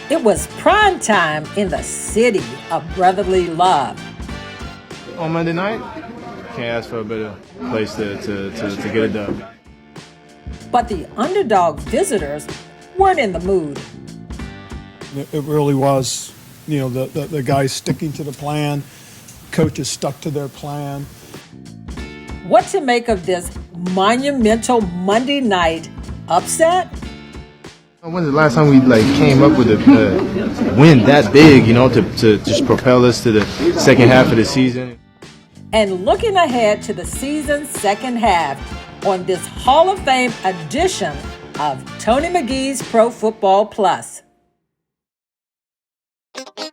It was prime time in the city of brotherly love. On Monday night, can't ask for a better place to get it done. But the underdog visitors weren't in the mood. It really was, the guys sticking to the plan, coaches stuck to their plan. What to make of this monumental Monday night upset? When's the last time we came up with a win that big, to just propel us to the second half of the season? And looking ahead to the season's second half on this Hall of Fame edition of Tony McGee's Pro Football Plus.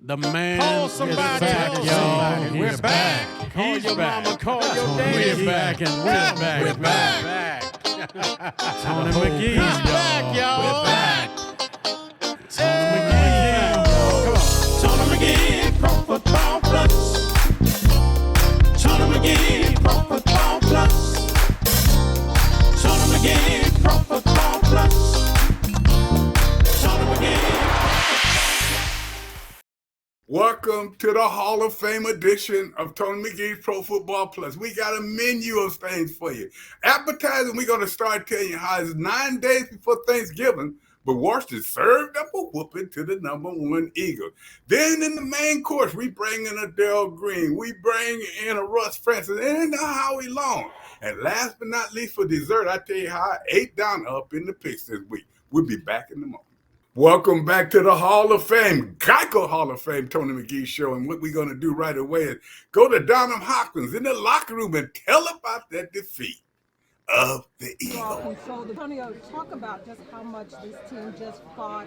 The man is back, y'all. We're back. Call your mama, call your daddy. We're back and we're back. We're back. Tony McGee, back, y'all. We're back. Tony McGee. Come on. Tony McGee, Pro Football Plus. Tony McGee, Pro Football Plus. Tony McGee, Pro Football Plus. Tony McGee. Welcome to the Hall of Fame edition of Tony McGee's Pro Football Plus. We got a menu of things for you. Appetizing, we're going to start telling you how it's 9 days before Thanksgiving, but Washington served up a whooping to the #1 Eagle. Then in the main course, we bring in a Darrell Green. We bring in a Russ Francis and a Howie Long. And last but not least for dessert, I tell you how I ate down up in the picks this week. We'll be back in the moment. Welcome back to the Hall of Fame, Geico Hall of Fame, Tony McGee Show. And what we're going to do right away is go to Donham Hopkins in the locker room and tell about that defeat of the Eagles. Antonio, talk about just how much this team just fought.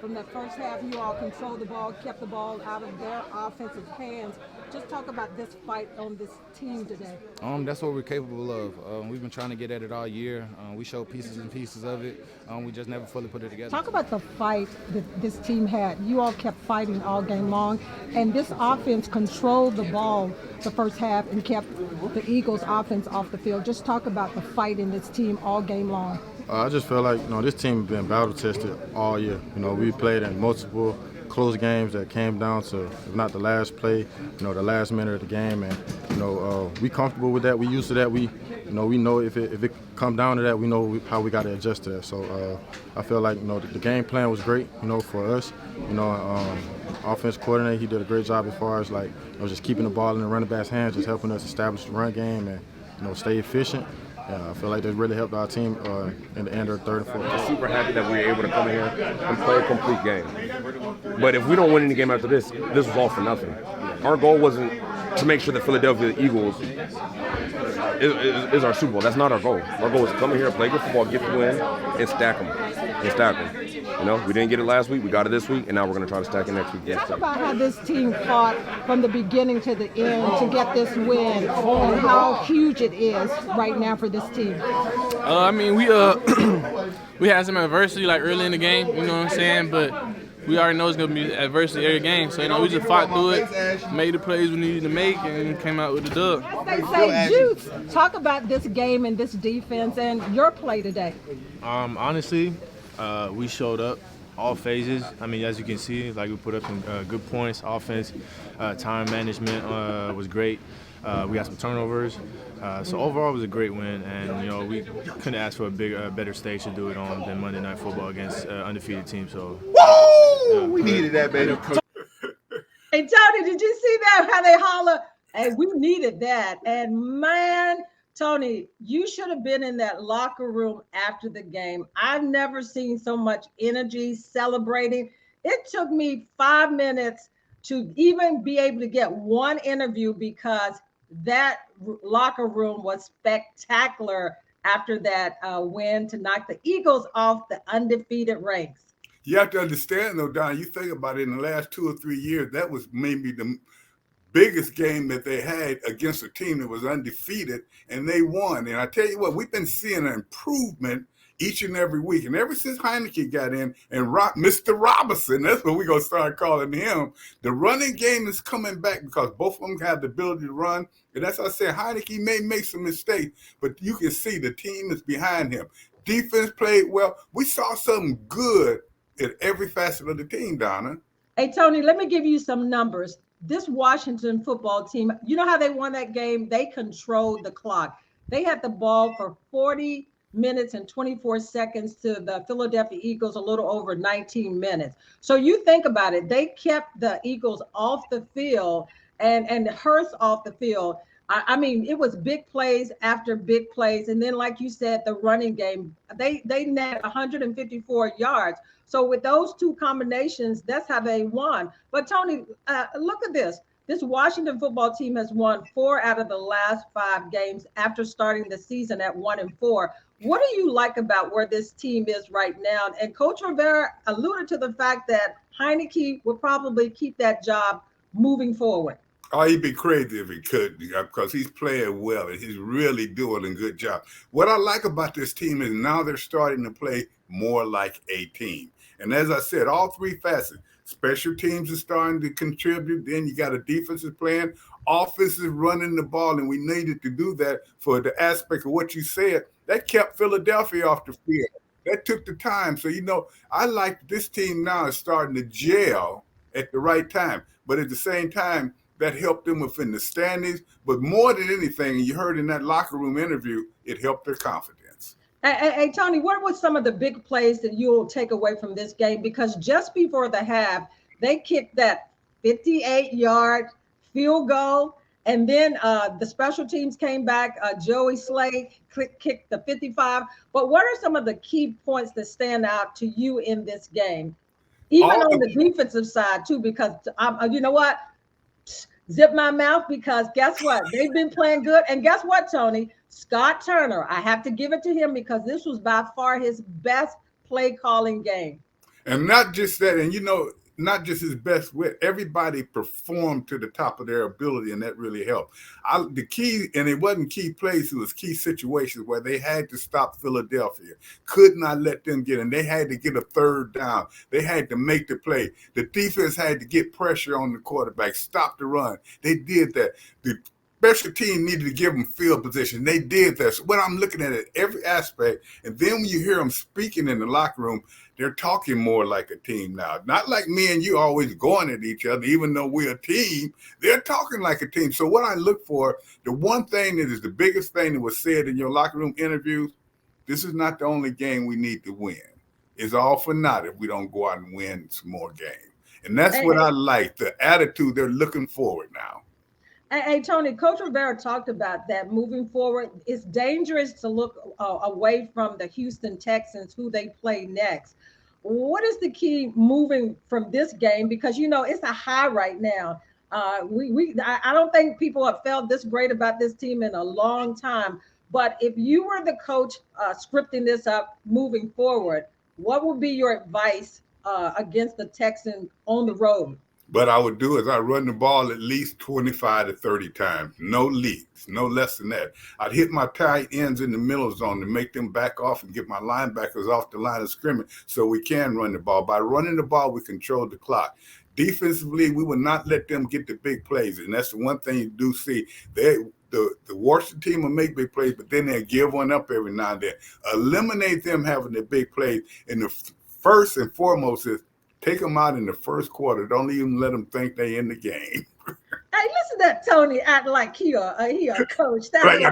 From that first half, you all controlled the ball, kept the ball out of their offensive hands. Just talk about this fight on this team today. That's what we're capable of. We've been trying to get at it all year. We showed pieces and pieces of it. We just never fully put it together. Talk about the fight that this team had. You all kept fighting all game long, and this offense controlled the ball the first half and kept the Eagles' offense off the field. Just talk about the fight in this team all game long. I just feel like this team has been battle tested all year. We played in multiple close games that came down to, if not the last play, the last minute of the game, and we comfortable with that. We used to that. We know if it come down to that, we know how we got to adjust to that. So I feel like the game plan was great, for us. Offense coordinator, he did a great job as far as just keeping the ball in the running back's hands, just helping us establish the run game and stay efficient. I feel like that really helped our team in the end of the third and fourth. I'm super happy that we were able to come in here and play a complete game. But if we don't win any game after this was all for nothing. Our goal wasn't to make sure the Philadelphia Eagles is our Super Bowl. That's not our goal. Our goal is to come in here, play good football, get the win, and stack them. We didn't get it last week. We got it this week, and now we're going to try to stack it next week. Talk about how this team fought from the beginning to the end to get this win, and how huge it is right now for this team. We had some adversity early in the game, you know what I'm saying? But we already know it's going to be adversity every game. So, we just fought through it, made the plays we needed to make, and came out with the dub. As they say, Juice, talk about this game and this defense and your play today. Honestly, we showed up all phases. As you can see, we put up some good points. Offense, time management was great. We got some turnovers. So overall, it was a great win, and we couldn't ask for a better stage to do it on than Monday Night Football against undefeated team. So, We needed that, baby. Hey Tony, did you see that? How they holler? Hey, we needed that, and man. Tony, you should have been in that locker room after the game. I've never seen so much energy celebrating. It took me 5 minutes to even be able to get one interview because that locker room was spectacular after that win to knock the Eagles off the undefeated ranks. You have to understand, though, Don, you think about it, in the last 2 or 3 years, that was maybe the biggest game that they had against a team that was undefeated, and they won. And I tell you what, we've been seeing an improvement each and every week. And ever since Heineke got in and Mr. Robinson, that's what we're going to start calling him, the running game is coming back because both of them have the ability to run. And that's what I said, Heineke may make some mistakes, but you can see the team is behind him. Defense played well. We saw something good at every facet of the team, Donna. Hey, Tony, let me give you some numbers. This Washington football team, you know how they won that game? They controlled the clock. They had the ball for 40 minutes and 24 seconds to the Philadelphia Eagles, a little over 19 minutes. So you think about it. They kept the Eagles off the field and Hurst off the field. I mean, it was big plays after big plays. And then, like you said, the running game, they net 154 yards. So with those two combinations, that's how they won. But Tony, look at this. This Washington football team has won 4 out of the last 5 games after starting the season at 1-4. What do you like about where this team is right now? And Coach Rivera alluded to the fact that Heineke will probably keep that job moving forward. Oh, he'd be crazy if he could, because he's playing well and he's really doing a good job. What I like about this team is now they're starting to play more like a team. And as I said, all 3 facets. Special teams are starting to contribute. Then you got a defensive plan. Offense is running the ball, and we needed to do that for the aspect of what you said. That kept Philadelphia off the field. That took the time. So, I like this team now is starting to gel at the right time. But at the same time, that helped them within the standings. But more than anything, you heard in that locker room interview, it helped their confidence. Hey, Tony, what were some of the big plays that you'll take away from this game? Because just before the half, they kicked that 58-yard field goal. And then the special teams came back. Joey Slay kicked the 55. But what are some of the key points that stand out to you in this game? Even on the defensive side, too, because you know what? Zip my mouth, because guess what? They've been playing good. And guess what, Tony? Scott Turner, I have to give it to him because this was by far his best play calling game. And not just that, and not just his best wit. Everybody performed to the top of their ability, and that really helped. The key, and it wasn't key plays, it was key situations where they had to stop Philadelphia. Could not let them get in. They had to get a 3rd down. They had to make the play. The defense had to get pressure on the quarterback, stop the run. They did that. The special team needed to give them field position. They did that. So when I'm looking at it, every aspect, and then when you hear them speaking in the locker room, they're talking more like a team now. Not like me and you always going at each other, even though we're a team. They're talking like a team. So what I look for, the one thing that is the biggest thing that was said in your locker room interviews, this is not the only game we need to win. It's all for naught if we don't go out and win some more games. And that's what I like, the attitude they're looking forward now. Hey, Tony, Coach Rivera talked about that moving forward. It's dangerous to look away from the Houston Texans, who they play next. What is the key moving from this game? Because, it's a high right now. I don't think people have felt this great about this team in a long time. But if you were the coach scripting this up moving forward, what would be your advice against the Texans on the road? What I would do is I run the ball at least 25 to 30 times. No leaks, no less than that. I'd hit my tight ends in the middle zone to make them back off and get my linebackers off the line of scrimmage so we can run the ball. By running the ball, we control the clock. Defensively, we will not let them get the big plays. And that's the one thing you do see. The Washington team will make big plays, but then they'll give one up every now and then. Eliminate them having the big plays. And the first and foremost is take them out in the first quarter. Don't even let them think they in the game. Hey, listen to that Tony act like he a coach. That's right,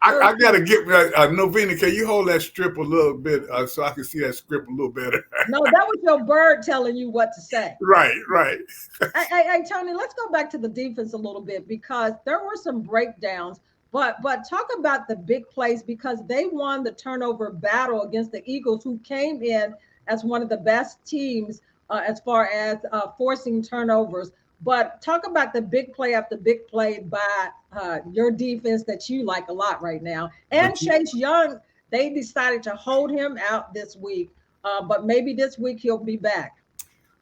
I got to get Novena, can you hold that strip a little bit so I can see that script a little better? No, that was your bird telling you what to say. Right. Hey, Tony, let's go back to the defense a little bit, because there were some breakdowns. But talk about the big plays, because they won the turnover battle against the Eagles, who came in as one of the best teams as far as forcing turnovers. But talk about the big play after big play by your defense that you like a lot right now. And Chase Young, they decided to hold him out this week, but maybe this week he'll be back.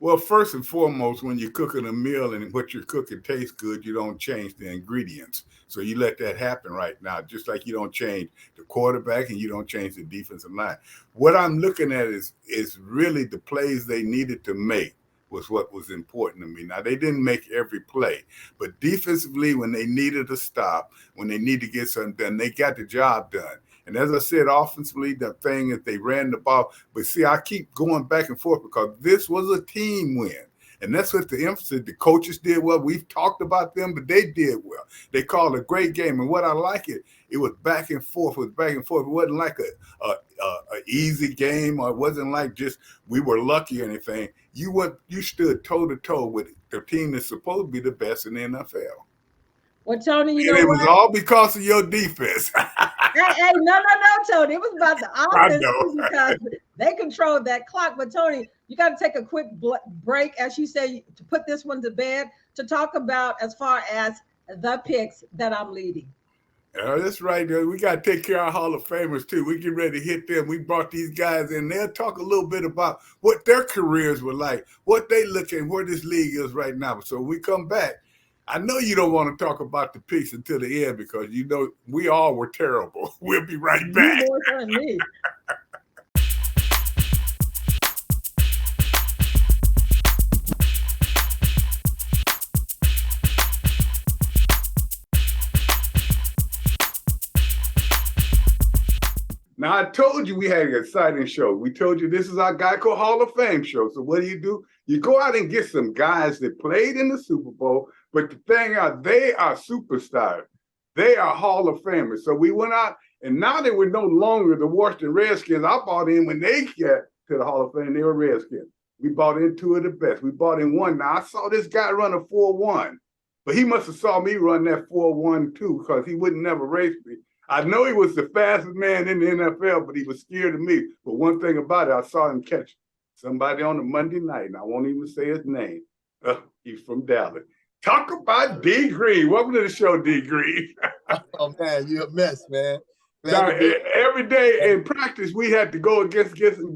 Well, first and foremost, when you're cooking a meal and what you're cooking tastes good, you don't change the ingredients. So you let that happen right now, just like you don't change the quarterback and you don't change the defensive line. What I'm looking at is really the plays they needed to make was what was important to me. Now, they didn't make every play, but defensively, when they needed to stop, when they need to get something done, they got the job done. And as I said, offensively, the thing is they ran the ball. But see, I keep going back and forth because this was a team win. And that's what the emphasis, the coaches did well. We've talked about them, but they did well. They called a great game. And what I like it was back and forth. It was back and forth. It wasn't like a easy game, or it wasn't like just we were lucky or anything. You stood toe-to-toe with the team that's supposed to be the best in the NFL. Well, Tony, you and know it was all because of your defense. Hey, no, Tony. It was about the offense because they controlled that clock. But Tony, you got to take a quick break, as you say, to put this one to bed, to talk about as far as the picks that I'm leading. That's right. We got to take care of our Hall of Famers, too. We get ready to hit them. We brought these guys in. They'll talk a little bit about what their careers were like, what they look at, where this league is right now. So when we come back, I know you don't want to talk about the picks until the end because you know we all were terrible. We'll be right back. You more than me. Now, I told you we had an exciting show. We told you this is our Geico Hall of Fame show. So what do? You go out and get some guys that played in the Super Bowl, but the thing is, they are superstars. They are Hall of Famers. So we went out, and now they were no longer the Washington Redskins. I bought in when they get to the Hall of Fame, they were Redskins. We bought in two of the best. We bought in one. Now, I saw this guy run a 4.1, but he must have saw me run that 4.1 too because he wouldn't never race me. I know he was the fastest man in the NFL, but he was scared of me. But one thing about it, I saw him catch somebody on a Monday night, and I won't even say his name. He's from Dallas. Talk about D. Green. Welcome to the show, D. Green. Oh, man, you're a mess, man. Now, every day in practice, we had to go against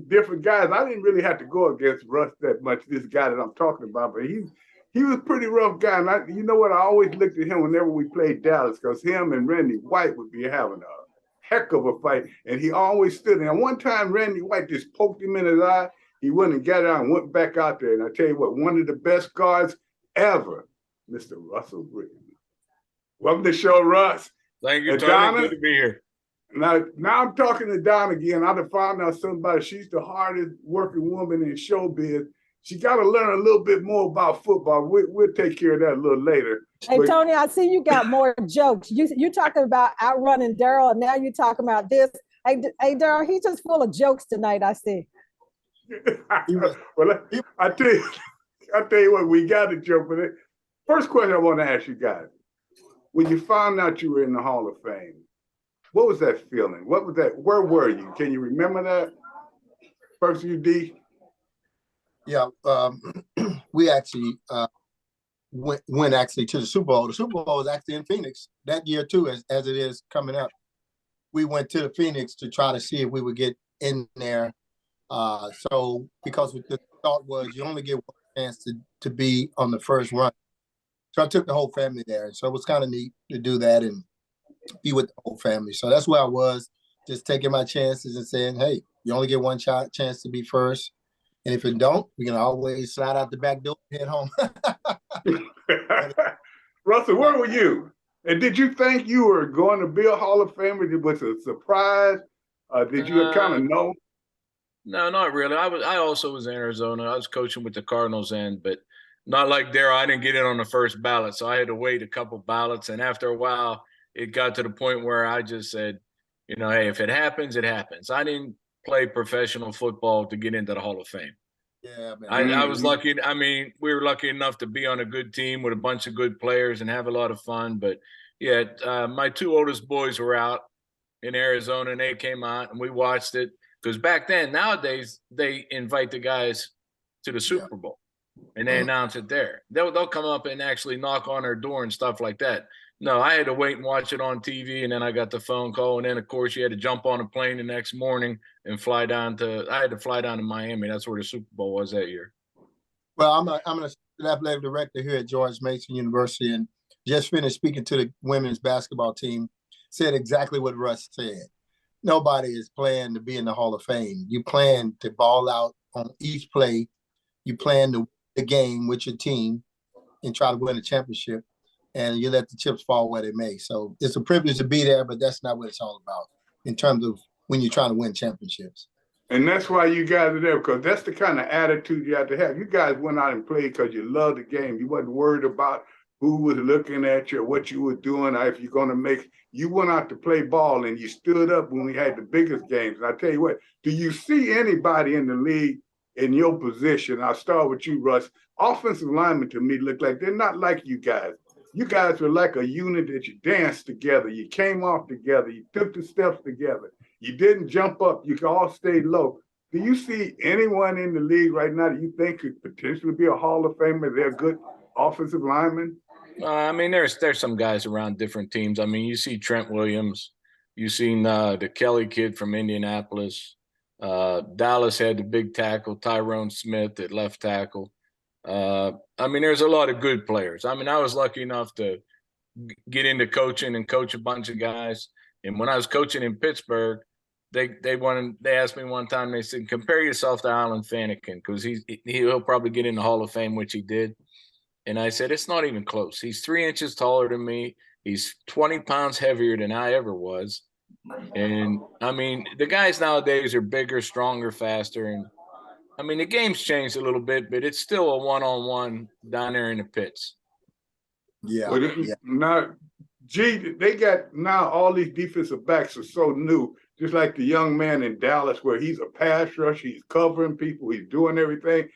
different guys. I didn't really have to go against Russ that much, this guy that I'm talking about, but he was a pretty rough guy. And you know what? I always looked at him whenever we played Dallas because him and Randy White would be having a heck of a fight. And he always stood there. And one time, Randy White just poked him in his eye. He went and got out and went back out there. And I tell you what, one of the best guards ever, Mr. Russell Grimm. Welcome to the show, Russ. Thank you, and Tony. Donna, good to be here. Now I'm talking to Donna again. I found out somebody, she's the hardest working woman in showbiz. She got to learn a little bit more about football. We'll take care of that a little later. Hey, but, Tony, I see you got more jokes. You're talking about outrunning Darrell, and now you're talking about this. Hey, Darrell, he's just full of jokes tonight, I see. Well, I tell you what, we got a joke with it. First question I want to ask you guys. When you found out you were in the Hall of Fame, what was that feeling? What was that? Where were you? Can you remember that? First, you, D? Yeah, we actually went actually to the Super Bowl. The Super Bowl was actually in Phoenix that year too, as it is coming up. We went to the Phoenix to try to see if we would get in there. So because the thought was you only get one chance to be on the first run. So I took the whole family there. So it was kind of neat to do that and be with the whole family. So that's where I was, just taking my chances and saying, hey, you only get one chance to be first. And if it don't, we can always slide out the back door and head home. Russell, where were you? And did you think you were going to be a Hall of Famer? Was it a surprise? Did you kind of know? No, not really. I also was in Arizona. I was coaching with the Cardinals but not like Darrell. I didn't get in on the first ballot, so I had to wait a couple ballots. And after a while, it got to the point where I just said, hey, if it happens, it happens. I didn't play professional football to get into the Hall of Fame. Yeah, man. I was lucky. I mean, we were lucky enough to be on a good team with a bunch of good players and have a lot of fun. But yeah, my two oldest boys were out in Arizona and they came out and we watched it. Because back then, nowadays, they invite the guys to the Super Bowl and they announce it there. They'll come up and actually knock on their door and stuff like that. No, I had to wait and watch it on TV, and then I got the phone call, and then of course you had to jump on a plane the next morning and fly down to. I had to fly down to Miami. That's where the Super Bowl was that year. Well, I'm an athletic director here at George Mason University, and just finished speaking to the women's basketball team. Said exactly what Russ said. Nobody is playing to be in the Hall of Fame. You plan to ball out on each play. You plan to win the game with your team and try to win a championship. And you let the chips fall where they may. So it's a privilege to be there, but that's not what it's all about. in terms of when you're trying to win championships. And that's why you guys are there, because that's the kind of attitude you have to have. You guys went out and played because you loved the game. You wasn't worried about who was looking at you or what you were doing or if you're going to make. You went out to play ball and you stood up when we had the biggest games. And I tell you what, do you see anybody in the league in your position? I'll start with you, Russ. Offensive linemen to me look like they're not like you guys. You guys were like a unit that you danced together. You came off together. You took the steps together. You didn't jump up. You all stayed low. Do you see anyone in the league right now that you think could potentially be a Hall of Famer? They're good offensive linemen? I mean, there's some guys around different teams. I mean, you see Trent Williams. You've seen the Kelly kid from Indianapolis. Dallas had the big tackle, Tyrone Smith at left tackle. I mean, there's a lot of good players. I mean, I was lucky enough to get into coaching and coach a bunch of guys. And when I was coaching in Pittsburgh, they asked me one time, they said, compare yourself to Alan Fanikin, because he'll probably get in the Hall of Fame, which he did. And I said, it's not even close. He's 3 inches taller than me. He's 20 pounds heavier than I ever was. And I mean, the guys nowadays are bigger, stronger, faster. And I mean, the game's changed a little bit, but it's still a one-on-one down there in the pits. Yeah. Well, now, G, they got now all these defensive backs are so new, just like the young man in Dallas, where he's a pass rush, he's covering people, he's doing everything.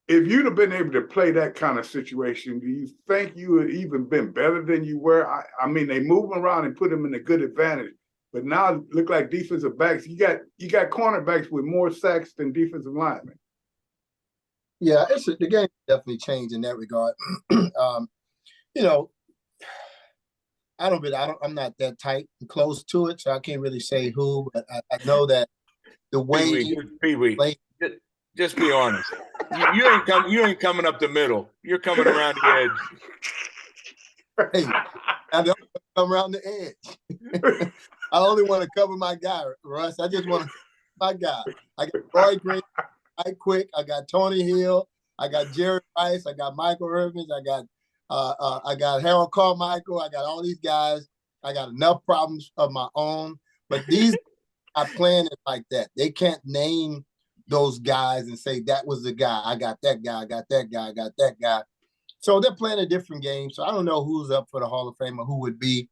If you'd have been able to play that kind of situation, do you think you would even been better than you were? I mean, they move around and put them in a good advantage, but now it look like defensive backs. You got cornerbacks with more sacks than defensive linemen. Yeah, the game definitely changed in that regard. You know, I'm not that tight and close to it, so I can't really say who, but I know that the way Pee-wee, just be honest. You ain't coming up the middle. You're coming around the edge. Hey, I don't come around the edge. I only want to cover my guy, Russ. I just want to my guy. I got Roy Green, Mike Quick. I got Tony Hill. I got Jerry Rice. I got Michael Irvins. I got Harold Carmichael. I got all these guys. I got enough problems of my own, but these are playing it like that. They can't name those guys and say that was the guy. I got that guy. I got that guy. I got that guy. So they're playing a different game. So I don't know who's up for the Hall of Fame or who would be,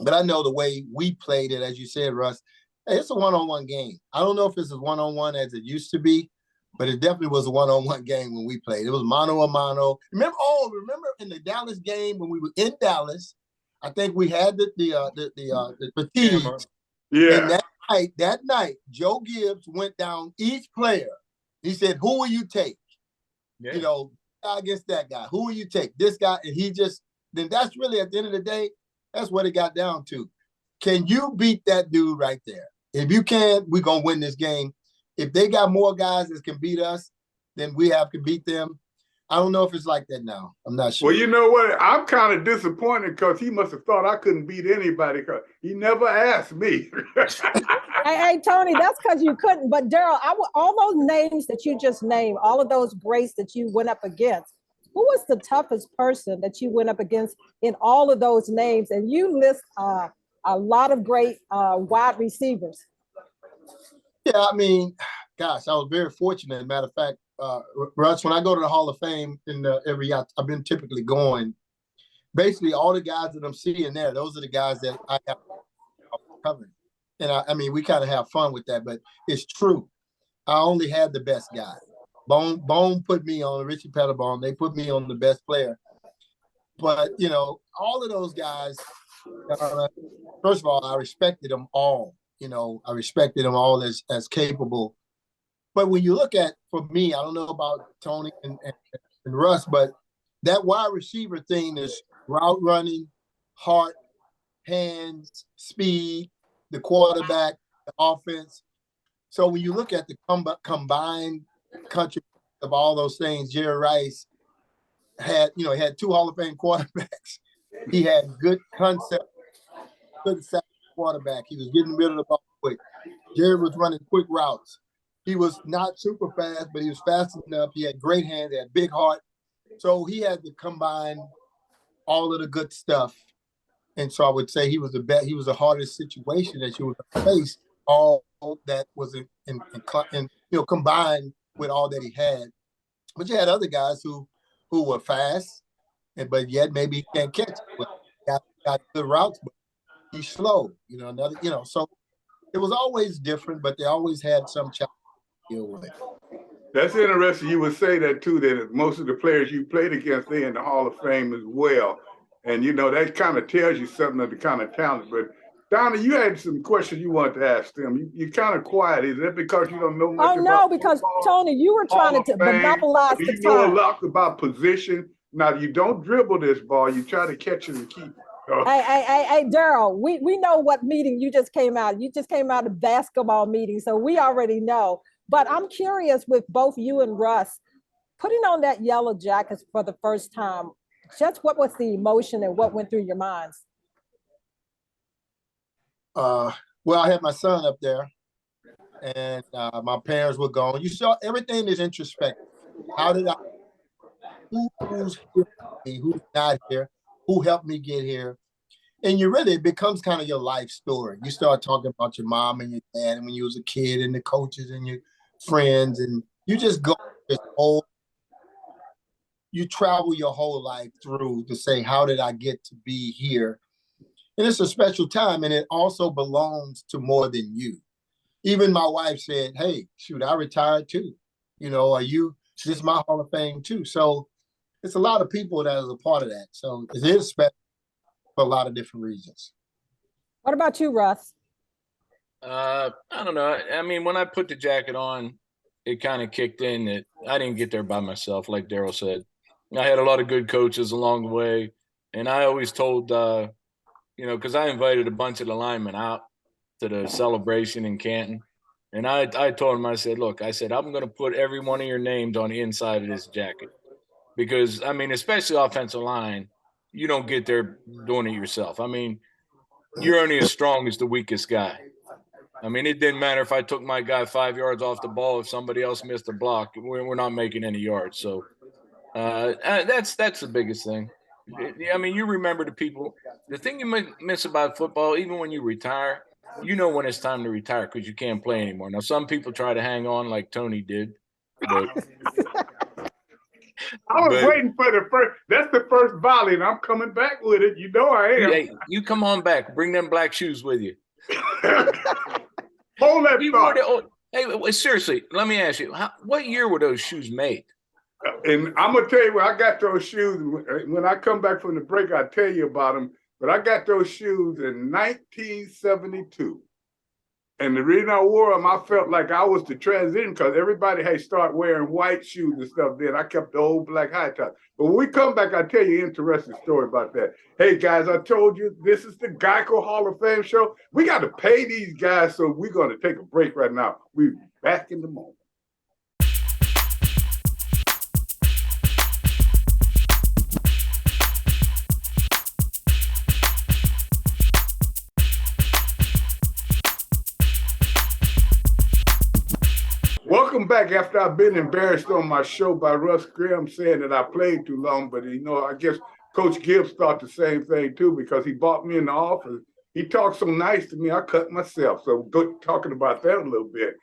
but I know the way we played it, as you said, Russ. Hey, it's a one-on-one game. I don't know if it's as one-on-one as it used to be, but it definitely was a one-on-one game when we played. It was mano a mano. Remember in the Dallas game when we were in Dallas? I think we had the fatigues. Yeah. And that night, Joe Gibbs went down each player. He said, "Who will you take? Yeah. You know, against that guy. Who will you take? This guy." And then that's really at the end of the day, that's what it got down to. Can you beat that dude right there? If you can, we're gonna win this game. If they got more guys that can beat us, then we have to beat them. I don't know if it's like that now. I'm not sure. Well, you know what? I'm kind of disappointed because he must have thought I couldn't beat anybody because he never asked me. Hey, Tony, that's because you couldn't. But Darrell, all those names that you just named, all of those greats that you went up against, who was the toughest person that you went up against in all of those names? And you list a lot of great wide receivers. Yeah, I mean, gosh, I was very fortunate. As a matter of fact, Russ, when I go to the Hall of Fame every year, I've been typically going. Basically, all the guys that I'm seeing there, those are the guys that I got covered. And I mean, we kind of have fun with that, but it's true. I only had the best guy. Bone put me on, Richie Pettibone, they put me on the best player. But, you know, all of those guys, first of all, I respected them all. You know, I respected them all as capable. But when you look at, for me, I don't know about Tony and Russ, but that wide receiver thing is route running, heart, hands, speed, the quarterback, the offense. So when you look at the combined country of all those things, Jerry Rice had 2 Hall of Fame quarterbacks. He had good concept, good quarterback. He was getting rid of the ball quick. Jerry was running quick routes. He was not super fast, but he was fast enough. He had great hands, he had big heart. So he had to combine all of the good stuff And so I would say he was the best. He was the hardest situation that you would face. All that was combined with all that he had. But you had other guys who were fast, but yet maybe he can't catch. But got good routes, but he's slow. So it was always different, but they always had some challenge to deal with. That's interesting. You would say that too, that most of the players you played against, they're in the Hall of Fame as well. And, that kind of tells you something of the kind of talent. But, Donna, you had some questions you wanted to ask them. You're kind of quiet. Is that because you don't know much about no, because, football, Tony, you were trying to monopolize the time. You know a lot about position. Now, you don't dribble this ball. You try to catch it and keep it. Hey, Darrell, we know what meeting you just came out. You just came out of basketball meeting, so we already know. But I'm curious with both you and Russ, putting on that yellow jacket for the first time, just what was the emotion and what went through your minds? Well, I had my son up there, and my parents were gone. You saw everything is introspective. How did who's here, who's not here, who helped me get here? And it becomes kind of your life story. You start talking about your mom and your dad and when you was a kid and the coaches and your friends, and you just go this you travel your whole life through to say, how did I get to be here? And it's a special time, and it also belongs to more than you. Even my wife said, hey, shoot, I retired too. This is my Hall of Fame too. So it's a lot of people that is a part of that. So it is special for a lot of different reasons. What about you, Russ? I don't know. I mean, when I put the jacket on, it kind of kicked in that I didn't get there by myself, like Darrell said. I had a lot of good coaches along the way. And I always told, because I invited a bunch of the linemen out to the celebration in Canton. And I told them, I said, look, I'm going to put every one of your names on the inside of this jacket. Because, I mean, especially offensive line, you don't get there doing it yourself. I mean, you're only as strong as the weakest guy. I mean, it didn't matter if I took my guy 5 yards off the ball. If somebody else missed a block, we're not making any yards. So that's the biggest thing. I mean, you remember the people. The thing you miss about football, even when you retire, when it's time to retire because you can't play anymore. Now, some people try to hang on like Tony did, but I was waiting for the first. That's the first volley, and I'm coming back with it. You know I am. Hey, you come on back. Bring them black shoes with you. Hold that thought. Hey, seriously, let me ask you, what year were those shoes made? And I'm going to tell you where I got those shoes. When I come back from the break, I'll tell you about them. But I got those shoes in 1972. And the reason I wore them, I felt like I was the transition because everybody had started wearing white shoes and stuff then. I kept the old black high top. But when we come back, I'll tell you an interesting story about that. Hey, guys, I told you this is the Geico Hall of Fame show. We got to pay these guys, so we're going to take a break right now. We'll be back in the moment. Welcome back after I've been embarrassed on my show by Russ Grimm saying that I played too long, but I guess Coach Gibbs thought the same thing too because he bought me in the office. He talked so nice to me, I cut myself. So talking about that a little bit.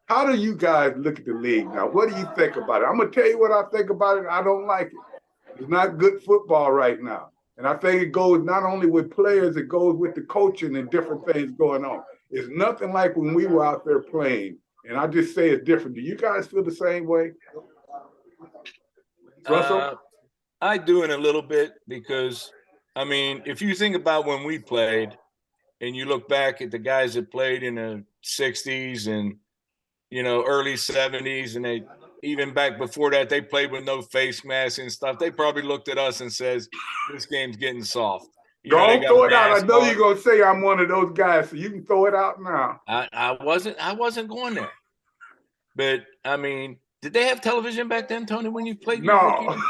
How do you guys look at the league now? What do you think about it? I'm going to tell you what I think about it. I don't like it. It's not good football right now. And I think it goes not only with players, it goes with the coaching and different things going on. It's nothing like when we were out there playing. And I just say it's different. Do you guys feel the same way? Russell? I do in a little bit because, I mean, if you think about when we played and you look back at the guys that played in the 60s and, early 70s, and they even back before that, they played with no face masks and stuff. They probably looked at us and says, this game's getting soft. Don't throw it out. I know you're going to say I'm one of those guys, so you can throw it out now. I wasn't going there. But, I mean, did they have television back then, Tony, when you played? No.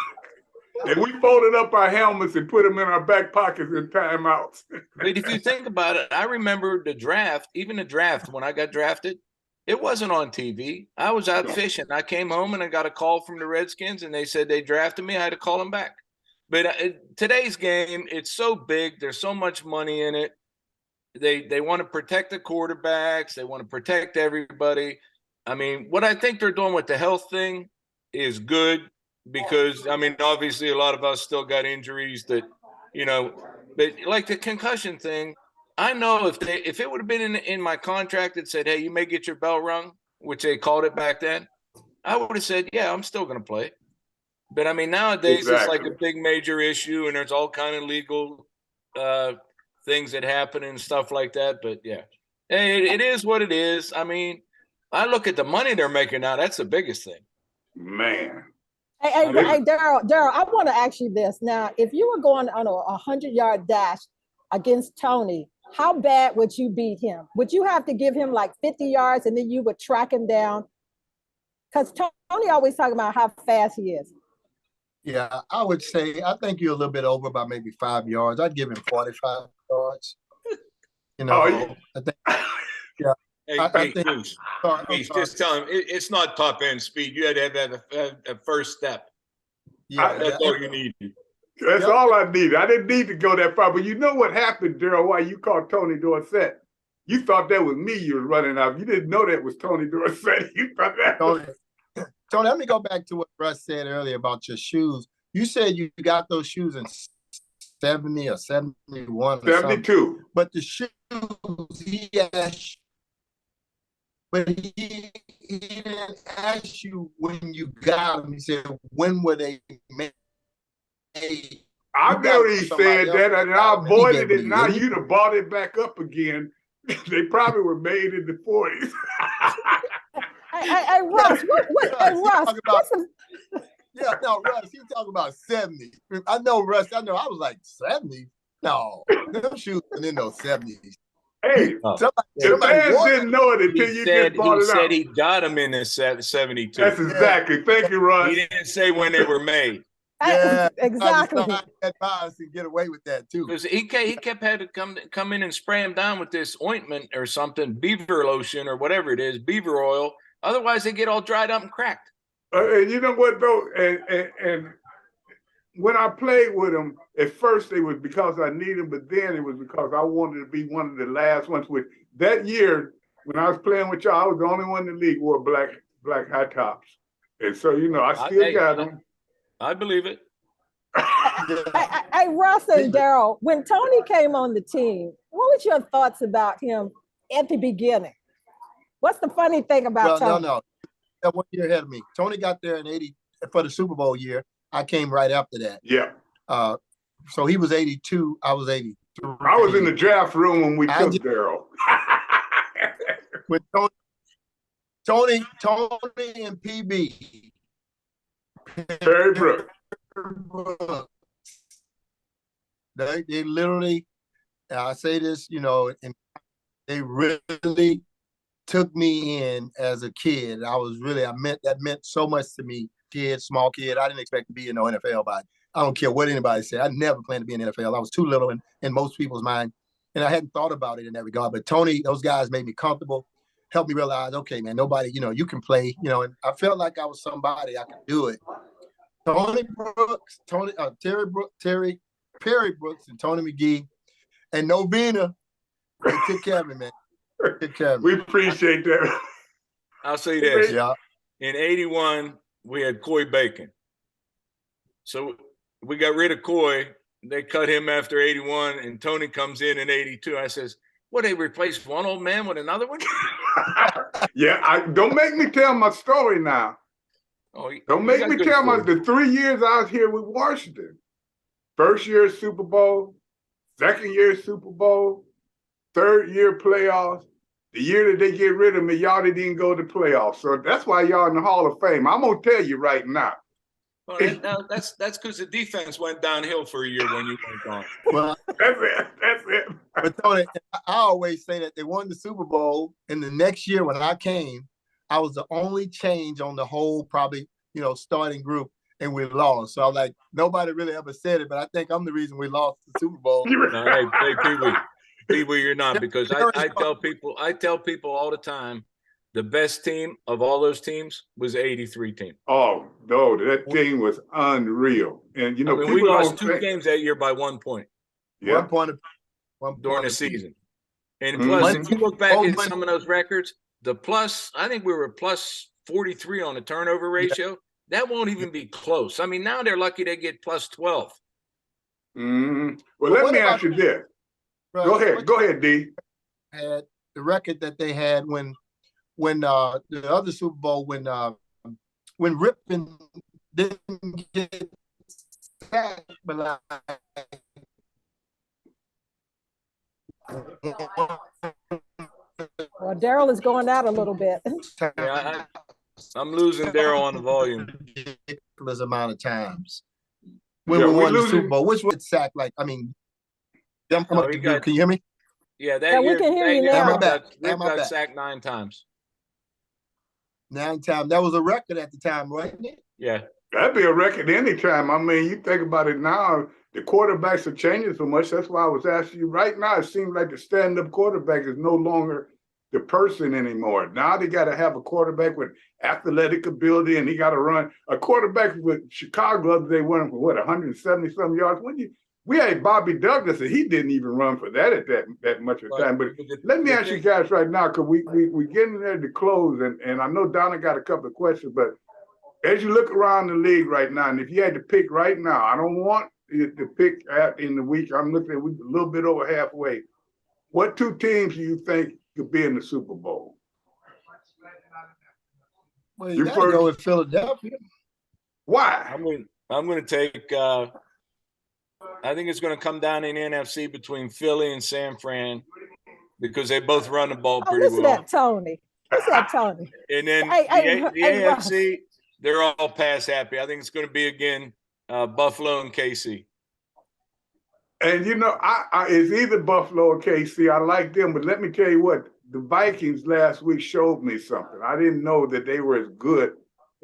And we folded up our helmets and put them in our back pockets in timeouts. But if you think about it, I remember the draft, when I got drafted, it wasn't on TV. I was out fishing. I came home and I got a call from the Redskins, and they said they drafted me. I had to call them back. But today's game, it's so big. There's so much money in it. They want to protect the quarterbacks. They want to protect everybody. I mean, what I think they're doing with the health thing is good because, I mean, obviously a lot of us still got injuries that, you know, but like the concussion thing, I know if it would have been in my contract that said, hey, you may get your bell rung, which they called it back then, I would have said, yeah, I'm still going to play. But I mean, nowadays it's like a big major issue, and there's all kind of legal things that happen and stuff like that. But yeah, hey, it is what it is. I mean, I look at the money they're making now. That's the biggest thing. Man. Hey, Darrell, I want to ask you this. Now, if you were going on a 100-yard dash against Tony, how bad would you beat him? Would you have to give him like 50 yards and then you would track him down? Because Tony always talking about how fast he is. Yeah, I would say, I think you're a little bit over by maybe 5 yards. I'd give him 45 yards. You know, I think, yeah. Hey, Bruce, just tell him it's not top end speed. You had to have a first step. Yeah, that's all you needed. That's all I needed. I didn't need to go that far. But you know what happened, Darrell, why you called Tony Dorsett? You thought that was me you was running off. You didn't know that was Tony Dorsett. You thought that was... Tony, let me go back to what Russ said earlier about your shoes. You said you got those shoes in 70 or 71 or 72. Something. But the shoes, he asked, but he didn't ask you when you got them. He said, when were they made? I know he said that, and I avoided it. Now you'd have bought it back up again. They probably were made in the 40s. Hey, Russ, Russ, Russ, he talking about 70. I know, Russ, I was like, 70? No, them shoes were in those 70s. Hey, the fans didn't know it until you just bought it out. He said he got them in the 72. That's exactly. Thank you, Russ. He didn't say when they were made. Yeah, exactly. And get away with that too. Because he kept had to come in and spray him down with this ointment or something, beaver lotion or whatever it is, beaver oil. Otherwise, they get all dried up and cracked. And you know what though? And when I played with him, at first it was because I needed him, but then it was because I wanted to be one of the last ones. With that year, when I was playing with y'all, I was the only one in the league who wore black high tops, and so you know I still got them. I believe it. Hey, Russ and Darrell, when Tony came on the team, what was your thoughts about him at the beginning? What's the funny thing about Tony? No. That 1 year ahead of me. Tony got there in 80 for the Super Bowl year. I came right after that. Yeah. So he was 82. I was 83. I was in the draft room when we took Darrell. With Tony and PB. Perry Brooks. They literally, I say this, you know, and they really took me in as a kid. That meant so much to me. Small kid. I didn't expect to be in the NFL, but I don't care what anybody said. I never planned to be in the NFL. I was too little in most people's mind, and I hadn't thought about it in that regard. But Tony, those guys made me comfortable, helped me realize, okay, man, nobody, you know, you can play, you know, and I felt like I was somebody, I could do it. Tony Brooks, Perry Brooks, and Tony McGee, and Novena, they took care of me, man. Took care of me. We appreciate that. I'll say this. Yeah. In 81, we had Coy Bacon. So we got rid of Coy. They cut him after 81, and Tony comes in 82. I says, what, they replaced one old man with another one? Yeah, don't make me tell my story now. Don't make me tell the 3 years I was here with Washington. First year Super Bowl, second year Super Bowl, third year playoffs. The year that they get rid of me, y'all didn't go to playoffs. So that's why y'all in the Hall of Fame. I'm going to tell you right now. Well, that's because the defense went downhill for a year when you went gone. Well, that's it. But Tony, I always say that they won the Super Bowl, and the next year when I came, I was the only change on the whole probably, you know, starting group, and we lost. So I'm like, nobody really ever said it, but I think I'm the reason we lost the Super Bowl. No, hey, Pee-wee, you're not, because I tell people all the time, the best team of all those teams was the 83 team. Oh, no, that team was unreal. And, you know, we people lost don't two think. games that year by 1 point. Yeah. During the season. And plus, if you look back at some of those records, I think we were plus 43 on the turnover ratio. Yeah. That won't even be close. I mean, now they're lucky they get plus 12. Mm-hmm. Well, let me ask you this. Go ahead, D. Had the record that they had when the other Super Bowl when Ripken didn't get sacked, but well, Darrell is going out a little bit. Yeah, I'm losing Darrell on the volume. Ridiculous amount of times when we won the Super Bowl, which was sacked. Like, I mean, can you hear me? Yeah, that year, we can hear you now. Rip got sacked 9 times. 9 times. That was a record at the time, right? Yeah. That'd be a record anytime. I mean, you think about it now, the quarterbacks are changing so much. That's why I was asking you right now. It seems like the stand-up quarterback is no longer the person anymore. Now they got to have a quarterback with athletic ability, and he got to run. A quarterback with Chicago, they won for 170-some yards. We had Bobby Douglas, and he didn't even run for that at that much of time. But let me ask you guys right now, because we getting there to close, and I know Donna got a couple of questions, but as you look around the league right now, and if you had to pick right now, I don't want you to pick in the week. I'm looking at a little bit over halfway. What 2 teams do you think could be in the Super Bowl? Well, you got to go with Philadelphia. Why? I'm going to take. I think it's going to come down in the NFC between Philly and San Fran because they both run the ball pretty well. Listen at Tony. And then the AFC, they're all pass happy. I think it's going to be again Buffalo and KC. And you know, it's either Buffalo or KC. I like them, but let me tell you what, the Vikings last week showed me something. I didn't know that they were as good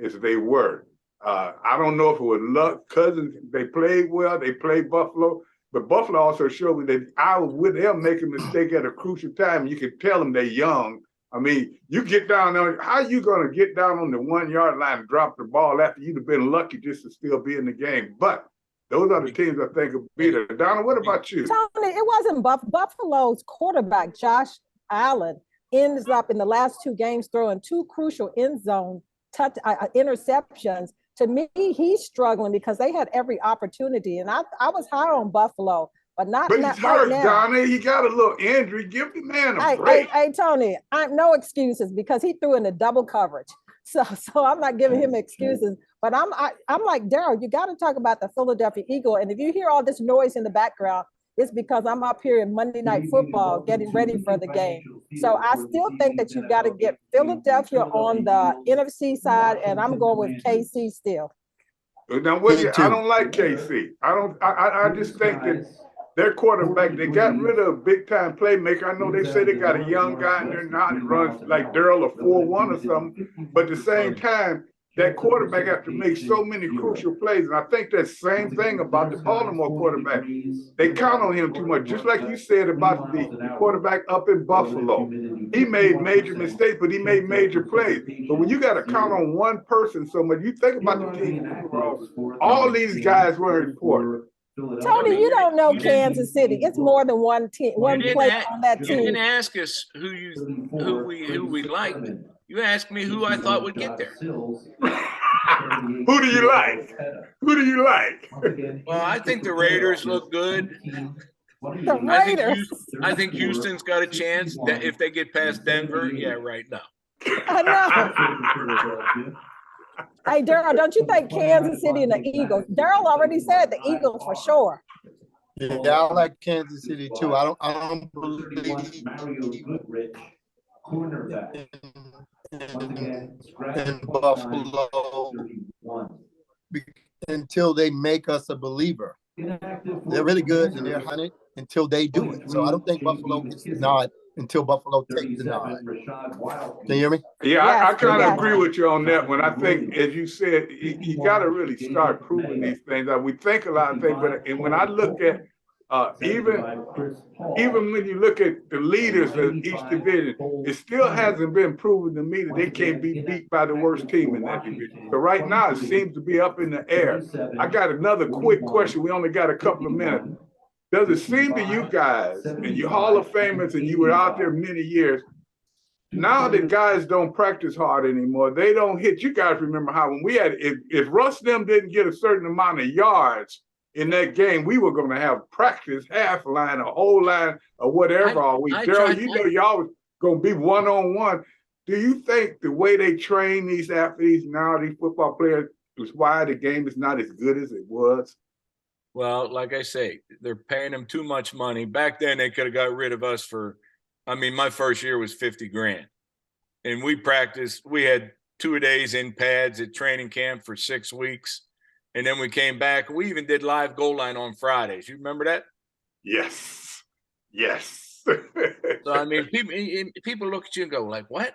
as they were. I don't know if it was luck. Cousins, they played well. They played Buffalo. But Buffalo also showed me that I was with them making a mistake at a crucial time. You can tell them they're young. I mean, you get down there. How are you going to get down on the 1-yard line and drop the ball after you'd have been lucky just to still be in the game? But those are the teams I think will beat it. Donna, what about you? Tony, it wasn't Buffalo's quarterback, Josh Allen, ends up in the last 2 games throwing 2 crucial end zone interceptions. To me, he's struggling because they had every opportunity. And I was high on Buffalo, but not he's hurt, right now. Donna. He got a little injury. Give the man a break. Hey, Tony, no excuses because he threw in the double coverage. So I'm not giving him excuses. But I'm like, Darrell, you got to talk about the Philadelphia Eagle. And if you hear all this noise in the background, it's because I'm up here in Monday Night Football getting ready for the game. So I still think that you've got to get Philadelphia on the NFC side, and I'm going with KC still. Now, I don't like KC. I just think that their quarterback, they got rid of a big-time playmaker. I know they say they got a young guy in there now that runs like Darrell or 4-1 or something, but at the same time, that quarterback has to make so many crucial plays. And I think that same thing about the Baltimore quarterback. They count on him too much. Just like you said about the quarterback up in Buffalo. He made major mistakes, but he made major plays. But when you got to count on one person so much, you think about the team overall, all these guys were important. Tony, you don't know Kansas City. It's more than one team, one player on that team. You didn't ask us who we liked. You asked me who I thought would get there. Who do you like? Who do you like? Well, I think the Raiders look good. I think Houston's got a chance that if they get past Denver. Yeah, right now. I know. Hey, Darrell, don't you think Kansas City and the Eagles? Darrell already said the Eagles for sure. Yeah, I like Kansas City too. I don't believe in Buffalo until they make us a believer. They're really good and they're hunted until they do it. So I don't think Buffalo gets the nod until Buffalo takes the nod. Can you hear me? Yeah, I kind of agree with you on that one. I think, as you said, you got to really start proving these things. We think a lot of things, but when I look at Even when you look at the leaders of each division, it still hasn't been proven to me that they can't be beat by the worst team in that division. So right now, it seems to be up in the air. I got another quick question. We only got a couple of minutes. Does it seem to you guys, and you Hall of Famers, and you were out there many years, now that guys don't practice hard anymore, they don't hit. You guys remember how when we had, if Russ them didn't get a certain amount of yards in that game, we were going to have practice, half line, a whole line, or whatever all week. Darrell, you know y'all was going to be one-on-one. Do you think the way they train these athletes now, these football players, is why the game is not as good as it was? Well, like I say, they're paying them too much money. Back then, they could have got rid of us for, I mean, my first year was $50,000. And we practiced, we had 2 days in pads at training camp for 6 weeks. And then we came back. We even did live goal line on Fridays. You remember that? Yes. Yes. So, I mean, people look at you and go like, what?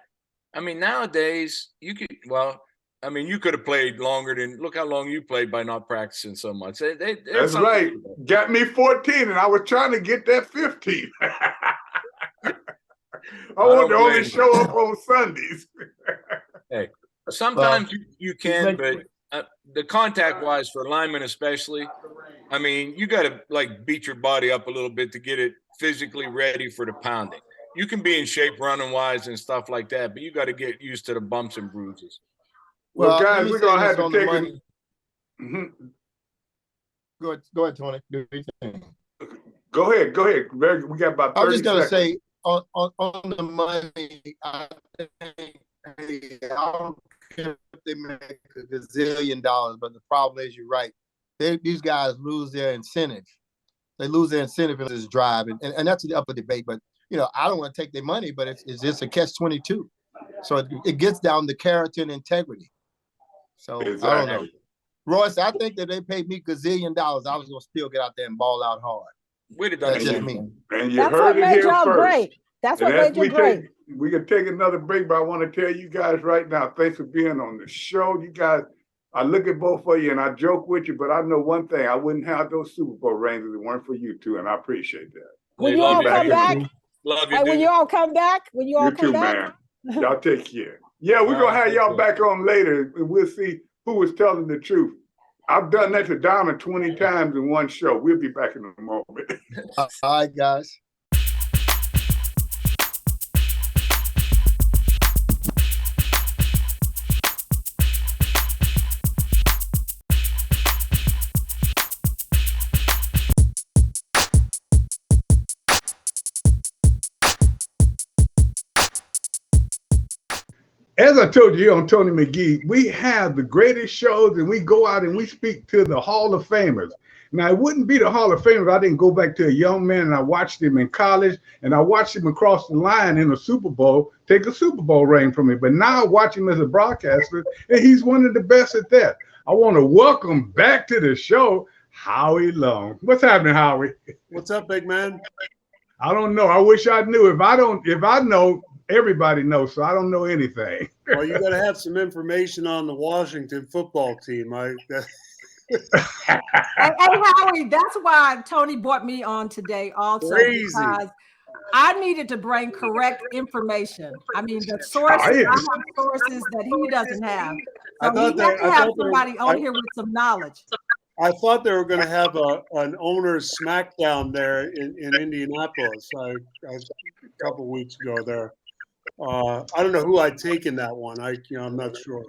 I mean, nowadays, you could, well, I mean, you could have played longer than, look how long you played by not practicing so much. That's right. Got me 14, and I was trying to get that 15. I want to only show up on Sundays. Hey, sometimes you can, but the contact-wise for linemen especially, I mean, you got to, like, beat your body up a little bit to get it physically ready for the pounding. You can be in shape running-wise and stuff like that, but you got to get used to the bumps and bruises. Well, guys, we're going to have to take it. Go ahead, Tony. Do your thing. Go ahead. We got about 30 seconds. I was just going to say, on the money, I don't care if they make $1 gazillion, but the problem is, you're right. These guys lose their incentive. They lose their incentive in this drive, and that's the upper debate. But you know, I don't want to take their money, but it's just a catch-22. So it gets down to character and integrity. So exactly. I don't know, Royce. I think that they paid me $1 gazillion, I was gonna still get out there and ball out hard. We'd have done That's just me. And you heard it here first. Great. That's what made you great. We can take another break, but I want to tell you guys right now, thanks for being on the show. You guys, I look at both of you and I joke with you, but I know one thing: I wouldn't have those Super Bowl rings if it weren't for you two, and I appreciate that. When you all come back, love you. When you all come back, man. Y'all take care. Yeah, we're going to have y'all back on later, and we'll see who was telling the truth. I've done that to Donna 20 times in one show. We'll be back in a moment. All right, guys. As I told you on Tony McGee, we have the greatest shows, and we go out and we speak to the Hall of Famers. Now, it wouldn't be the Hall of Famers. I didn't go back to a young man, and I watched him in college, and I watched him across the line in a Super Bowl, take a Super Bowl ring from me. But now I watch him as a broadcaster, and he's one of the best at that. I want to welcome back to the show, Howie Long. What's happening, Howie? What's up, big man? I don't know. I wish I knew. If I know, everybody knows, so I don't know anything. Well, you got to have some information on the Washington football team. Hey, Howie, that's why Tony brought me on today also. Crazy. Because I needed to bring correct information. I mean, the sources, I have sources that he doesn't have. So we have to have somebody on here with some knowledge. I thought they were going to have an owner's smackdown there in Indianapolis a couple weeks ago there. I don't know who I'd take in that one. I'm not sure.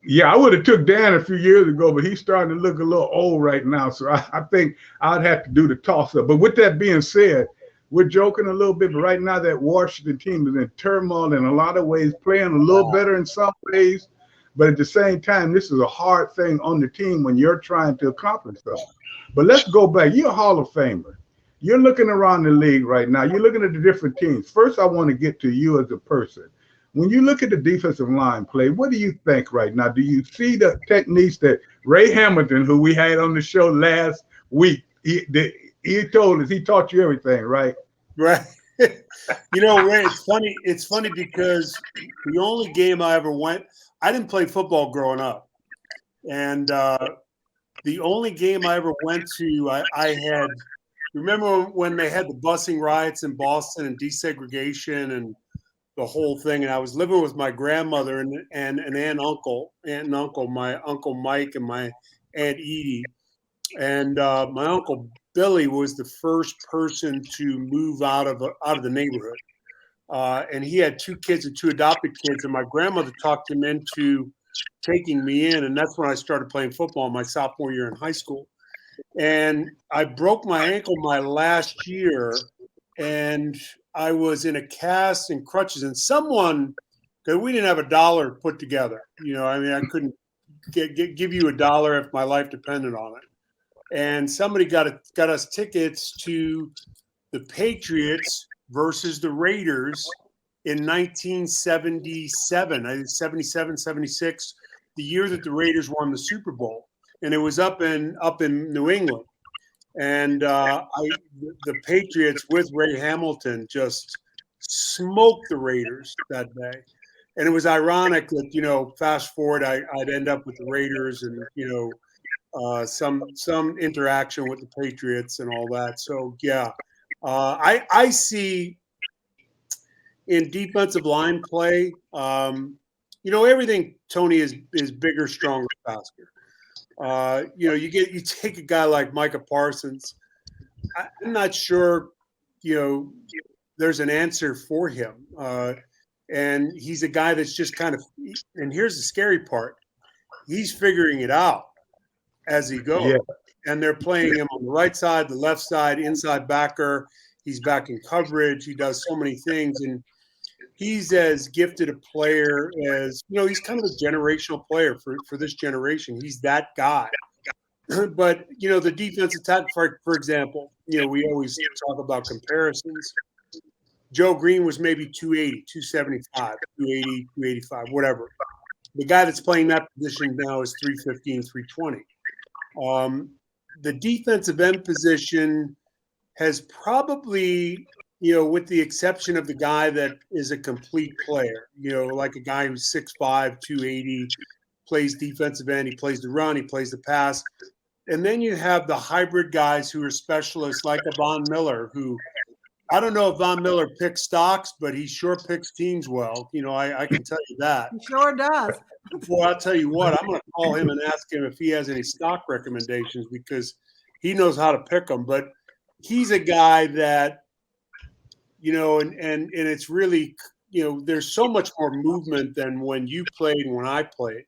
Yeah, I would have took Dan a few years ago, but he's starting to look a little old right now. So I think I'd have to do the toss-up. But with that being said, we're joking a little bit, but right now that Washington team is in turmoil in a lot of ways, playing a little better in some ways. But at the same time, this is a hard thing on the team when you're trying to accomplish something. But let's go back. You're a Hall of Famer. You're looking around the league right now. You're looking at the different teams. First, I want to get to you as a person. When you look at the defensive line play, what do you think right now? Do you see the techniques that Ray Hamilton, who we had on the show last week, he told us, he taught you everything, right? Right. Ray, it's funny because the only game I ever went, I didn't play football growing up. And the only game I ever went to, I had remember when they had the busing riots in Boston and desegregation and the whole thing? And I was living with my grandmother and an aunt and uncle, my Uncle Mike and my Aunt Edie. And my Uncle Billy was the first person to move out of the neighborhood. And he had 2 kids and 2 adopted kids. And my grandmother talked him into taking me in. And that's when I started playing football my sophomore year in high school. And I broke my ankle my last year. And I was in a cast and crutches. And someone, because we didn't have $1 put together. I mean, I couldn't give you $1 if my life depended on it. And somebody got us tickets to the Patriots versus the Raiders in 1977, I think 77, 76, the year that the Raiders won the Super Bowl. And it was up in New England. And the Patriots with Ray Hamilton just smoked the Raiders that day. And it was ironic that, fast forward, I'd end up with the Raiders and, some interaction with the Patriots and all that. So, yeah, I see in defensive line play, everything, Tony, is bigger, stronger, faster. You take a guy like Micah Parsons. I'm not sure, there's an answer for him. And he's a guy that's just kind of, and here's the scary part. He's figuring it out as he goes. Yeah. And they're playing him on the right side, the left side, inside backer. He's back in coverage. He does so many things. And he's as gifted a player as, he's kind of a generational player for this generation. He's that guy. But, the defensive tackle, for example, we always talk about comparisons. Joe Green was maybe 280, 275, 280, 285, whatever. The guy that's playing that position now is 315, 320. The defensive end position has probably, with the exception of the guy that is a complete player, like a guy who's 6'5", 280, plays defensive end, he plays the run, he plays the pass. And then you have the hybrid guys who are specialists like a Von Miller, who I don't know if Von Miller picks stocks, but he sure picks teams well. I can tell you that. He sure does. Well, I'll tell you what, I'm going to call him and ask him if he has any stock recommendations because he knows how to pick them. But he's a guy that, and it's really, there's so much more movement than when you played and when I played.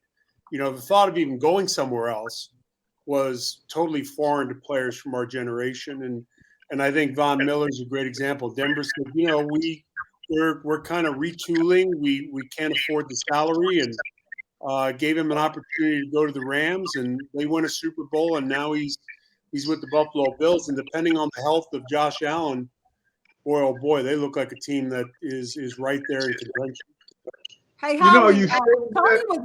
The thought of even going somewhere else was totally foreign to players from our generation. And I think Von Miller is a great example. Denver said, we're kind of retooling. We can't afford the salary and gave him an opportunity to go to the Rams, and they win a Super Bowl, and now he's with the Buffalo Bills. And depending on the health of Josh Allen, boy, oh boy, they look like a team that is right there in contention. Hey, Howie, Tony was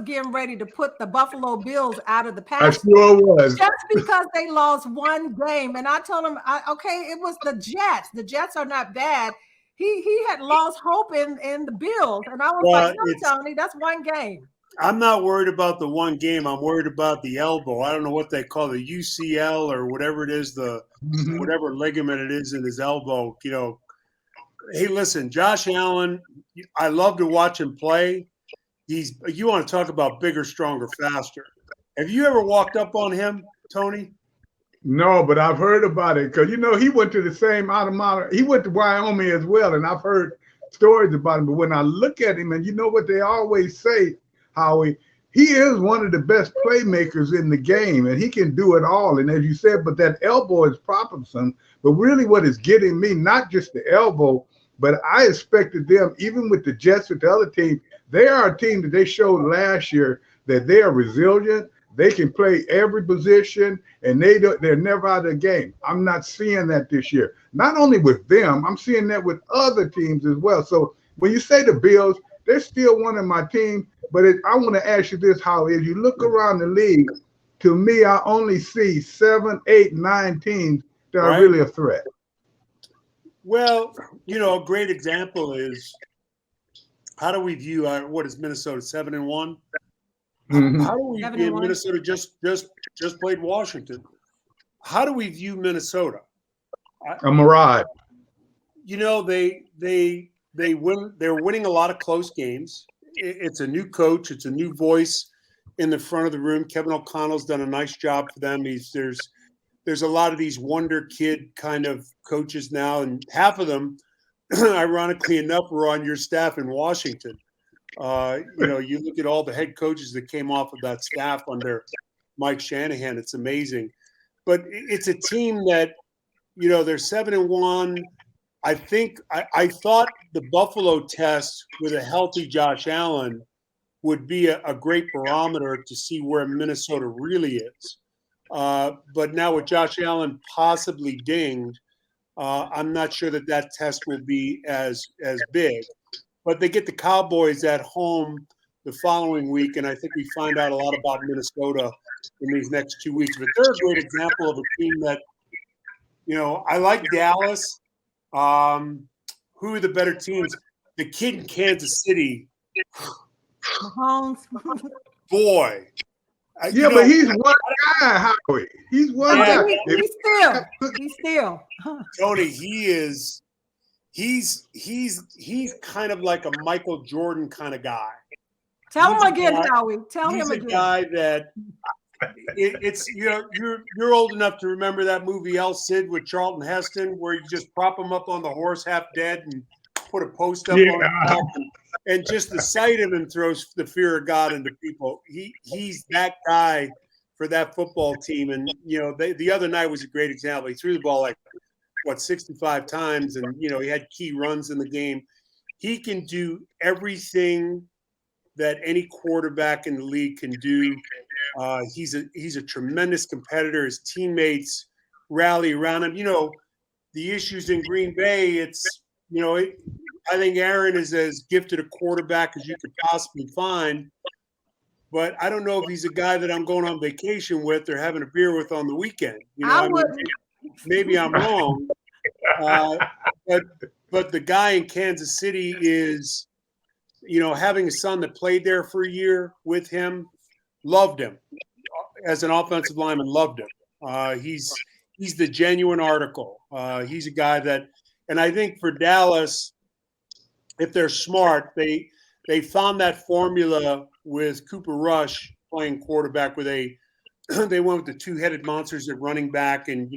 getting ready to put the Buffalo Bills out of the past. I sure was. Just because they lost one game. And I told him, it was the Jets. The Jets are not bad. He had lost hope in the Bills. And I was like, no, Tony, that's one game. I'm not worried about the one game. I'm worried about the elbow. I don't know what they call the UCL or whatever it is, whatever ligament it is in his elbow, Hey, listen, Josh Allen, I love to watch him play. You want to talk about bigger, stronger, faster. Have you ever walked up on him, Tony? No, but I've heard about it because, he went to the same he went to Wyoming as well, and I've heard stories about him. But when I look at him, and you know what they always say, Howie, he is one of the best playmakers in the game, and he can do it all. And as you said, but that elbow is troublesome. But really what is getting me, not just the elbow, but I expected them, even with the Jets, with the other team, they are a team that they showed last year that they are resilient. They can play every position, and they're never out of the game. I'm not seeing that this year. Not only with them, I'm seeing that with other teams as well. So when you say the Bills, they're still one of my teams. But I want to ask you this, Howie. As you look around the league, to me, I only see 7, 8, 9 teams that are really a threat. Well, a great example is how do we view what is Minnesota 7-1? Mm-hmm. How do we view Minnesota just played Washington? how do we view Minnesota? A mirage. You know, they win. They're winning a lot of close games. It's a new coach. It's a new voice in the front of the room. Kevin O'Connell's done a nice job for them. There's a lot of these wonder kid kind of coaches now, and half of them, ironically enough, were on your staff in Washington. You look at all the head coaches that came off of that staff under Mike Shanahan. It's amazing. But it's a team that, they're 7-1. I think I thought the Buffalo test with a healthy Josh Allen would be a great barometer to see where Minnesota really is. But now with Josh Allen possibly dinged, I'm not sure that test will be as big. But they get the Cowboys at home the following week, and I think we find out a lot about Minnesota in these next 2 weeks. But they're a great example of a team that, I like Dallas. Who are the better teams? The kid in Kansas City. Mahomes. Boy. But he's one guy, Howie. He's one guy. He's still. Tony, he's kind of like a Michael Jordan kind of guy. Tell him again, Howie. Tell him again. He's a guy that you're old enough to remember that movie El Cid with Charlton Heston, where you just prop him up on the horse half dead and put a post up on the top, and just the sight of him throws the fear of God into people. He's that guy for that football team. And the other night was a great example. He threw the ball 65 times, and he had key runs in the game. He can do everything that any quarterback in the league can do. He's a tremendous competitor. His teammates rally around him. The issues in Green Bay, it's I think Aaron is as gifted a quarterback as you could possibly find, but I don't know if he's a guy that I'm going on vacation with or having a beer with on the weekend. Maybe I'm wrong, but the guy in Kansas City is, having a son that played there for a year with him, loved him as an offensive lineman, loved him. He's the genuine article. He's a guy that, and I think for Dallas, if they're smart, they found that formula with Cooper Rush playing quarterback with they went with the two-headed monsters at running back, and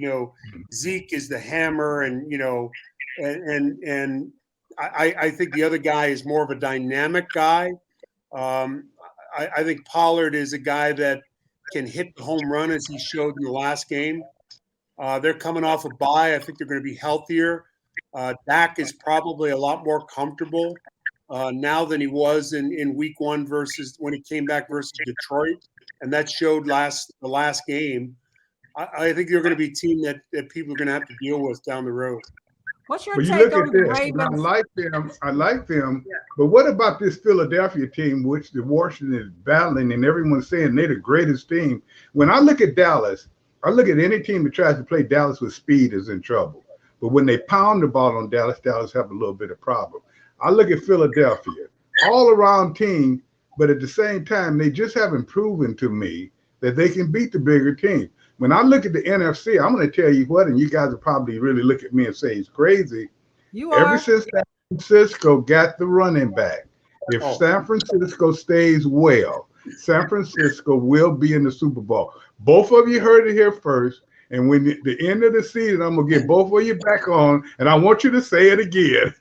Zeke is the hammer, and I think the other guy is more of a dynamic guy. I think Pollard is a guy that can hit the home run as he showed in the last game. They're coming off a bye. I think they're going to be healthier. Dak is probably a lot more comfortable now than he was in week one versus when he came back versus Detroit. And that showed the last game. I think they're going to be a team that people are going to have to deal with down the road. What's your But you take look on at the this, Ravens? I like them. Yeah. But what about this Philadelphia team, which the Washington is battling, and everyone's saying they're the greatest team? When I look at Dallas, I look at any team that tries to play Dallas with speed is in trouble. But when they pound the ball on Dallas have a little bit of problem. I look at Philadelphia, all-around team, but at the same time, they just haven't proven to me that they can beat the bigger team. When I look at the NFC, I'm going to tell you what, and you guys will probably really look at me and say he's crazy. Ever since San Francisco got the running back, if San Francisco stays well, San Francisco will be in the Super Bowl. Both of you heard it here first. And when the end of the season, I'm going to get both of you back on, and I want you to say it again.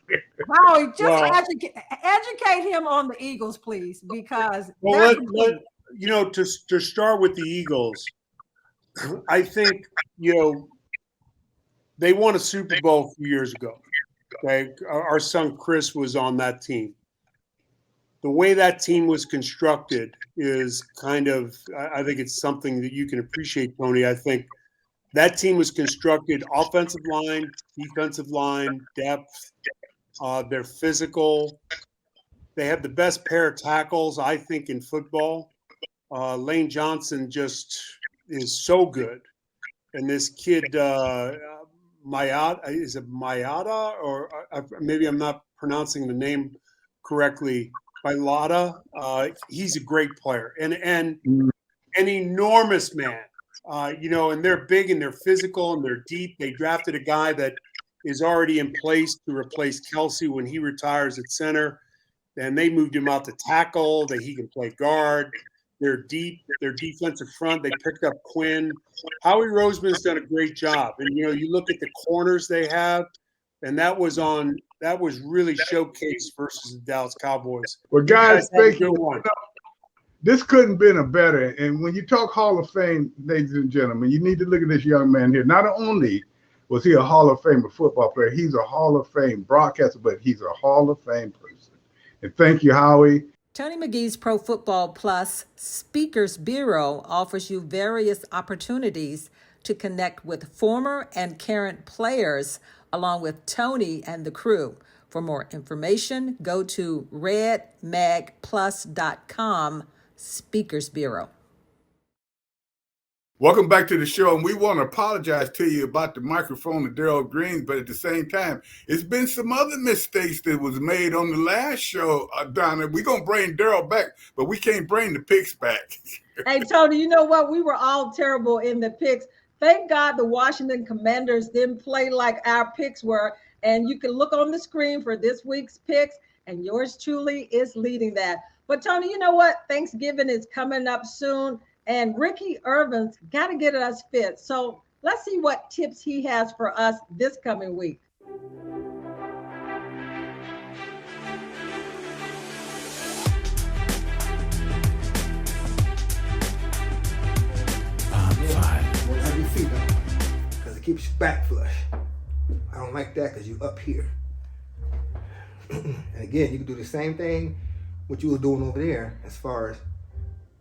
Howie, educate him on the Eagles, please, because to start with the Eagles, I think they won a Super Bowl a few years ago. Okay, our son Chris was on that team. The way that team was constructed is kind of, I think it's something that you can appreciate, Tony. I think that team was constructed offensive line, defensive line, depth. They're physical. They have the best pair of tackles, I think, in football. Lane Johnson just is so good. And this kid, Mayada, is it Mayada? Or maybe I'm not pronouncing the name correctly. Mailata, he's a great player and an enormous man. And they're big and they're physical and they're deep. They drafted a guy that is already in place to replace Kelsey when he retires at center. And they moved him out to tackle, that he can play guard. They're deep. Their defensive front, they picked up Quinn. Howie Roseman's done a great job. And, you look at the corners they have, and that was really showcased versus the Dallas Cowboys. Well, guys, thank you. One. This couldn't have been a better. And when you talk Hall of Fame, ladies and gentlemen, you need to look at this young man here. Not only was he a Hall of Fame football player, he's a Hall of Fame broadcaster, but he's a Hall of Fame person. And thank you, Howie. Tony McGee's Pro Football Plus Speakers Bureau offers you various opportunities to connect with former and current players along with Tony and the crew. For more information, go to redmagplus.com Speakers Bureau. Welcome back to the show, and we want to apologize to you about the microphone of Darrell Green, but at the same time, it's been some other mistakes that was made on the last show, Donna. We're going to bring Darrell back, but we can't bring the picks back. Hey, Tony, you know what? We were all terrible in the picks. Thank God the Washington Commanders didn't play like our picks were, and you can look on the screen for this week's picks, and yours truly is leading that. But, Tony, you know what? Thanksgiving is coming up soon. And Ricky Irvin's got to get us fit. So let's see what tips he has for us this coming week. Have your feet up because it keeps you back flush. I don't like that because you're up here. And again, you can do the same thing what you were doing over there as far as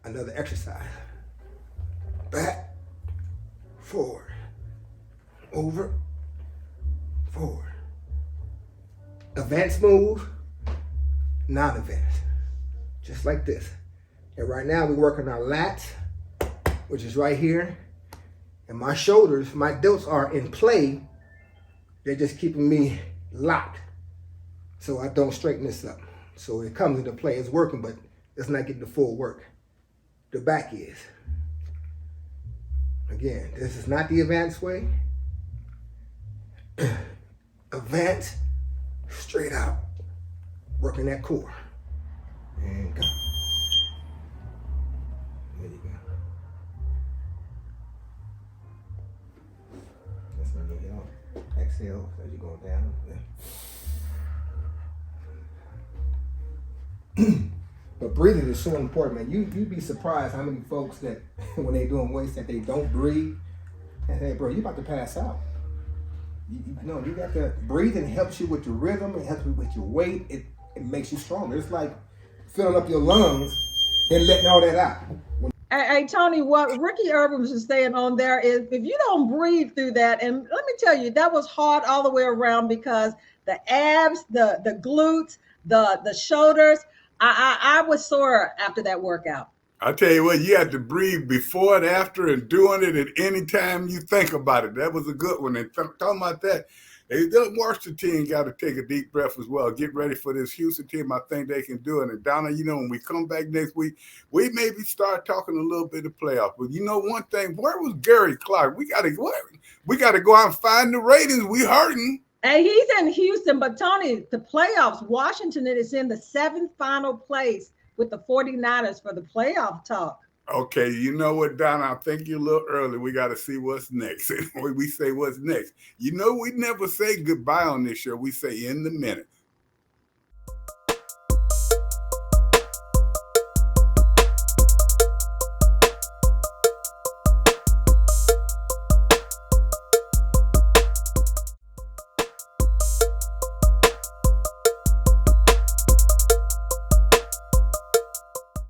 another exercise. Back, forward, over, forward. Advanced move, non-advanced. Just like this. And right now we're working our lats, which is right here. And my shoulders, my delts are in play. They're just keeping me locked so I don't straighten this up. So it comes into play. It's working, but it's not getting the full work. The back is. Again, this is not the advanced way. Advance, straight out. Working that core. And go. There you go. That's when you go. Exhale as you go down. But breathing is so important, man. You'd be surprised how many folks that when they're doing weights that they don't breathe. And hey, bro, you about to pass out. You got to breathing helps you with your rhythm. It helps you with your weight. It makes you stronger. It's like filling up your lungs and letting all that out. Hey, Tony, what Ricky Irvin was saying on there is if you don't breathe through that, and let me tell you, that was hard all the way around because the abs, the glutes, the shoulders, I was sore after that workout. I tell you what, you have to breathe before and after and doing it at any time you think about it. That was a good one. And talking about that, the Washington team got to take a deep breath as well. Get ready for this Houston team. I think they can do it. And Donna, when we come back next week, we maybe start talking a little bit of playoff. But one thing, where was Gary Clark? We got to go out and find the ratings. We hurting. And he's in Houston, but Tony, the playoffs, Washington is in the 7th final place with the 49ers for the playoff talk. Okay, you know what, Donna? I think you're a little early. We got to see what's next. We say what's next. We never say goodbye on this show. We say in the minute.